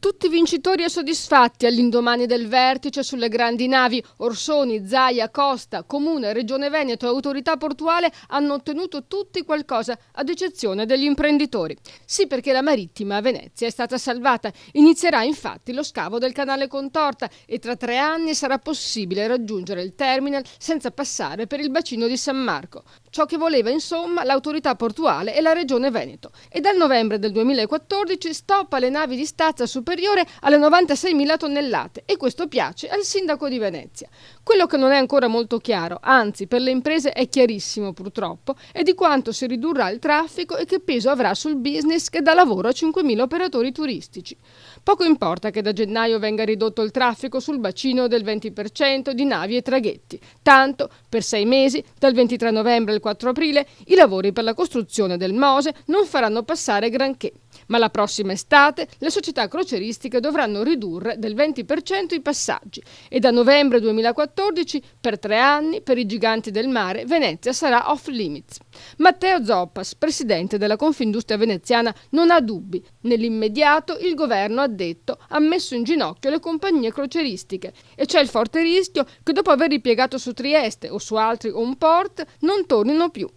Tutti vincitori e soddisfatti all'indomani del vertice sulle grandi navi. Orsoni, Zaia, Costa, Comune, Regione Veneto e Autorità Portuale hanno ottenuto tutti qualcosa, ad eccezione degli imprenditori. Sì, perché la marittima a Venezia è stata salvata. Inizierà infatti lo scavo del canale Contorta e tra 3 anni sarà possibile raggiungere il terminal senza passare per il bacino di San Marco. Ciò che voleva insomma l'Autorità Portuale e la Regione Veneto. E dal novembre del 2014 stop alle navi di stazza superiore alle 96.000 tonnellate e questo piace al sindaco di Venezia. Quello che non è ancora molto chiaro, anzi per le imprese è chiarissimo purtroppo, è di quanto si ridurrà il traffico e che peso avrà sul business che dà lavoro a 5.000 operatori turistici. Poco importa che da gennaio venga ridotto il traffico sul bacino del 20% di navi e traghetti, tanto per 6 mesi, dal 23 novembre al 4 aprile, i lavori per la costruzione del Mose non faranno passare granché. Ma la prossima estate le società crocieristiche dovranno ridurre del 20% i passaggi e da novembre 2014 per 3 anni per i giganti del mare Venezia sarà off limits. Matteo Zoppas, presidente della Confindustria veneziana, non ha dubbi. Nell'immediato il governo, ha detto, ha messo in ginocchio le compagnie crocieristiche e c'è il forte rischio che dopo aver ripiegato su Trieste o su altri home port non tornino più.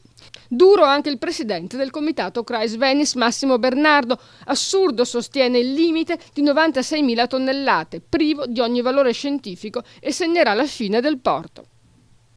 Duro anche il presidente del comitato Kreis Venice Massimo Bernardo. Assurdo, sostiene, il limite di 96.000 tonnellate, privo di ogni valore scientifico e segnerà la fine del porto.